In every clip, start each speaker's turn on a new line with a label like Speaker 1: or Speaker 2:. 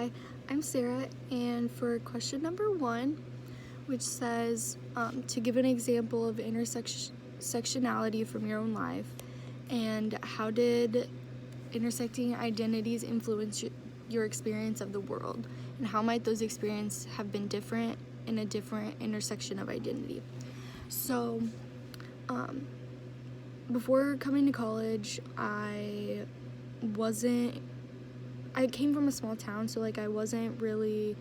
Speaker 1: Hi, I'm Sarah, and for question number 1, which says to give an example of intersectionality from your own life, and how did intersecting identities influence your experience of the world, and how might those experiences have been different in a different intersection of identity. So, before coming to college, I came from a small town, so I wasn't really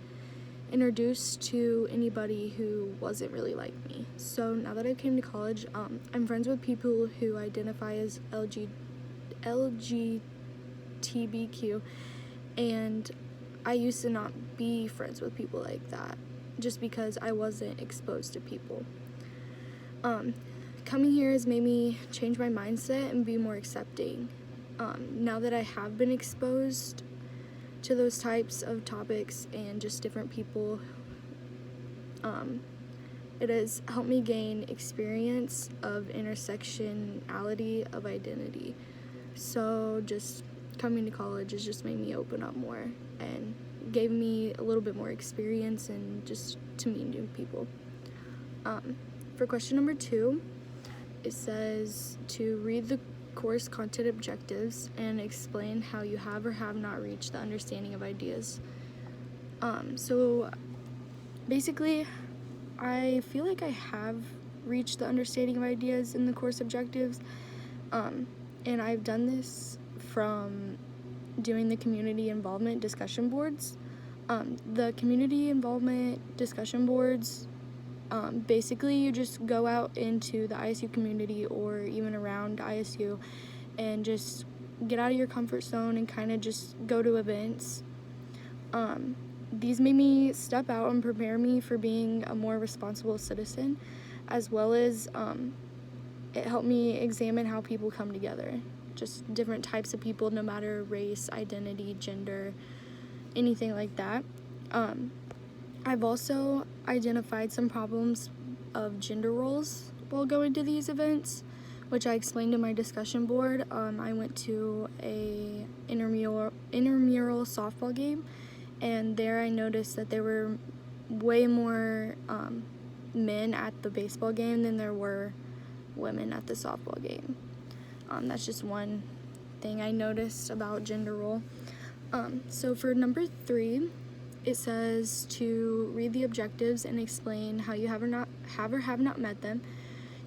Speaker 1: introduced to anybody who wasn't really like me. So now that I came to college, I'm friends with people who identify as LGBTQ, and I used to not be friends with people like that just because I wasn't exposed to people. Coming here has made me change my mindset and be more accepting. Now that I have been exposed to those types of topics and just different people, it has helped me gain experience of intersectionality of identity. So just coming to college has just made me open up more and gave me a little bit more experience and just to meet new people. For question number 2, it says to read the course content objectives and explain how you have or have not reached the understanding of ideas. So basically, I feel like I have reached the understanding of ideas in the course objectives, and I've done this from doing the community involvement discussion boards. The community involvement discussion boards, basically you just go out into the ISU community or even around ISU and just get out of your comfort zone and kind of just go to events. These made me step out and prepare me for being a more responsible citizen, as well as it helped me examine how people come together, just different types of people, no matter race, identity, gender, anything like that. I've also identified some problems of gender roles while going to these events, which I explained in my discussion board. I went to a intramural softball game, and there I noticed that there were way more men at the baseball game than there were women at the softball game. That's just one thing I noticed about gender role. So for number 3, it says to read the objectives and explain how you have or have not met them.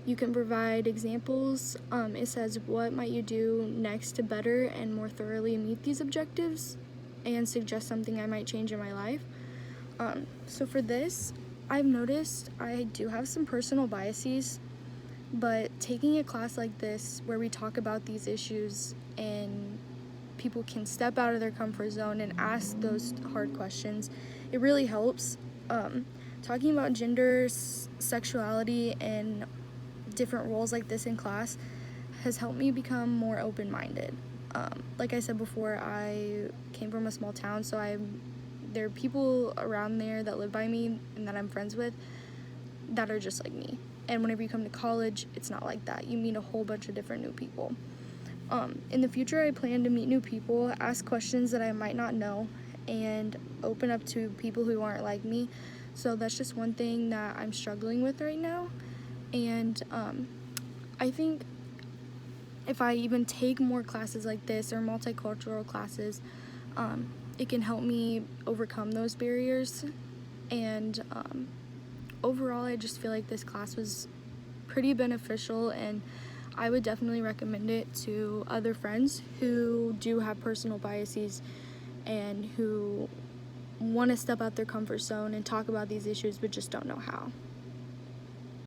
Speaker 1: You can provide examples. It says what might you do next to better and more thoroughly meet these objectives, and suggest something I might change in my life. So for this, I've noticed I do have some personal biases, but taking a class like this where we talk about these issues and people can step out of their comfort zone and ask those hard questions, it really helps. Talking about gender, sexuality, and different roles like this in class has helped me become more open-minded. Like I said before, I came from a small town, so there are people around there that live by me and that I'm friends with that are just like me. And whenever you come to college, it's not like that. You meet a whole bunch of different new people. In the future, I plan to meet new people, ask questions that I might not know, and open up to people who aren't like me. So that's just one thing that I'm struggling with right now. And I think if I even take more classes like this or multicultural classes, it can help me overcome those barriers. And overall, I just feel like this class was pretty beneficial, and I would definitely recommend it to other friends who do have personal biases and who want to step out their comfort zone and talk about these issues but just don't know how.